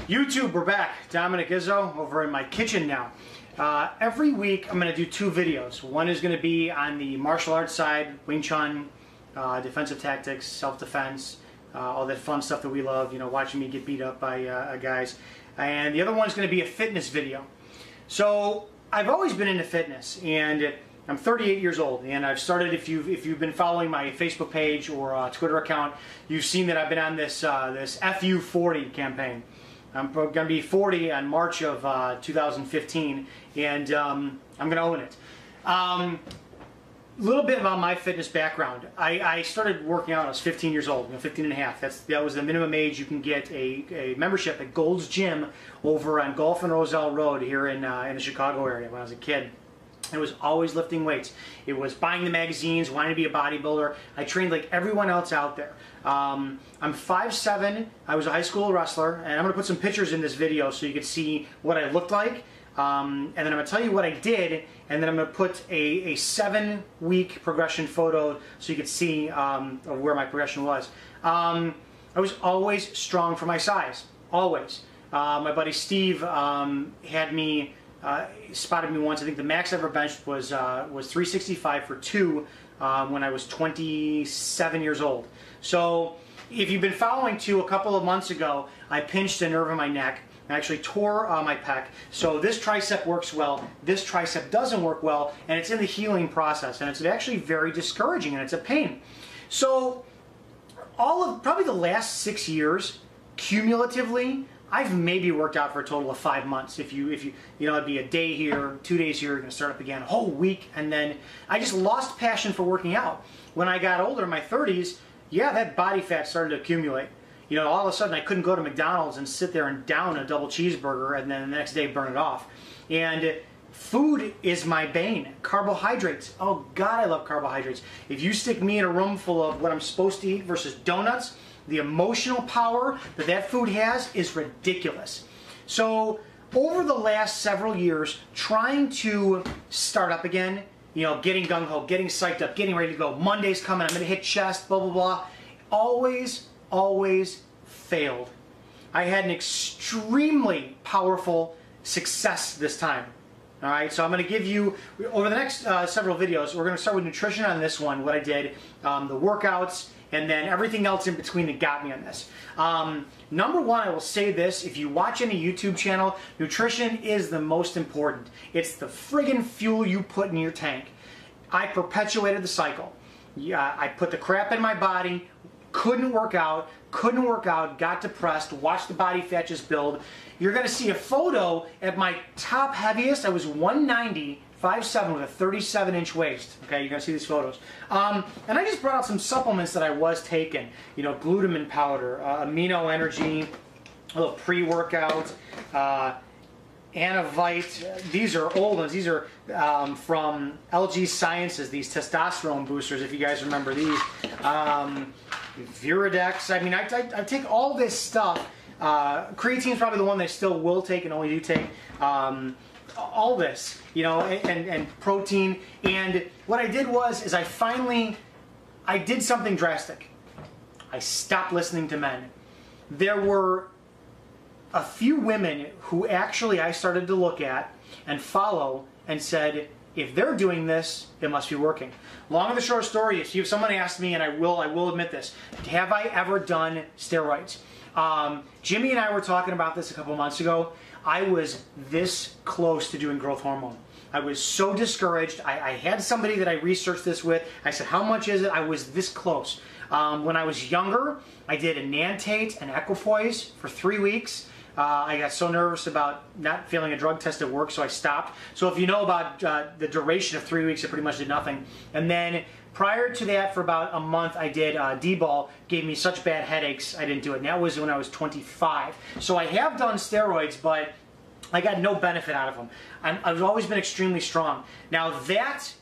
YouTube, we're back. Dominick, Izzo, over in my kitchen now. Every week I'm going to do two videos. One is going to be on the martial arts side, Wing Chun, defensive tactics, self-defense, all that fun stuff that we love, you know, watching me get beat up by guys. And the other one is going to be a fitness video. So I've always been into fitness, and I'm 38 years old, and I've started, if you've been following my Facebook page or Twitter account, you've seen that I've been on this this FU40 campaign. I'm going to be 40 on March of 2015, and I'm going to own it. A little bit about my fitness background. I started working out when I was 15 years old, 15 and a half. That was the minimum age you can get a membership at Gold's Gym over on Gulf and Roselle Road here in the Chicago area when I was a kid. It was always lifting weights. It was buying the magazines, wanting to be a bodybuilder. I trained like everyone else out there. I'm 5'7". I was a high school wrestler, and I'm going to put some pictures in this video so you can see what I looked like. And then I'm going to tell you what I did, and then I'm going to put a 7-week progression photo so you can see of where my progression was. I was always strong for my size, always. My buddy Steve had me. Spotted me once. I think the max I ever benched was 365 for 2 when I was 27 years old. So if you've been following too, a couple of months ago, I pinched a nerve in my neck. I actually tore my pec. So this tricep works well, this tricep doesn't work well, and it's in the healing process, and it's actually very discouraging, and it's a pain. So probably the last 6 years, cumulatively, I've maybe worked out for a total of 5 months. If you know, it'd be a day here, 2 days here, you're gonna start up again, a whole week, and then I just lost passion for working out. When I got older, in my 30s, yeah, that body fat started to accumulate. You know, all of a sudden I couldn't go to McDonald's and sit there and down a double cheeseburger and then the next day burn it off. And food is my bane. Carbohydrates. Oh God, I love carbohydrates. If you stick me in a room full of what I'm supposed to eat versus donuts, the emotional power that that food has is ridiculous. So over the last several years, trying to start up again, you know, getting gung-ho, getting psyched up, getting ready to go. Monday's coming, I'm gonna hit chest, blah, blah, blah. Always failed. I had an extremely powerful success this time. All right, so I'm going to give you, over the next several videos, we're going to start with nutrition on this one, what I did, the workouts, and then everything else in between that got me on this. Number one, I will say this, if you watch any YouTube channel, nutrition is the most important. It's the friggin' fuel you put in your tank. I perpetuated the cycle. Yeah, I put the crap in my body, couldn't work out, got depressed, watched the body fat just build. You're going to see a photo at my top heaviest. I was 190, 5'7", with a 37-inch waist. Okay, you're going to see these photos. And I just brought out some supplements that I was taking. You know, glutamine powder, amino energy, a little pre-workout, Anavite. These are old ones. These are from LG Sciences, these testosterone boosters, if you guys remember these. Viridex. I mean, I take all this stuff. Creatine is probably the one that I still will take and only do take. All this, you know, and protein. And what I did was I did something drastic. I stopped listening to men. There were a few women who actually I started to look at and follow and said, if they're doing this, it must be working. Long and the short story is, if someone asked me, and I will admit this, have I ever done steroids? Jimmy and I were talking about this a couple months ago. I was this close to doing growth hormone. I was so discouraged. I had somebody that I researched this with. I said, how much is it? I was this close. When I was younger, I did a Nantate and Equipoise for 3 weeks. I got so nervous about not failing a drug test at work, so I stopped. So if you know about the duration of 3 weeks, it pretty much did nothing. And then prior to that, for about a month, I did D-ball. Gave me such bad headaches, I didn't do it. And that was when I was 25. So I have done steroids, but I got no benefit out of them. I've always been extremely strong. Now that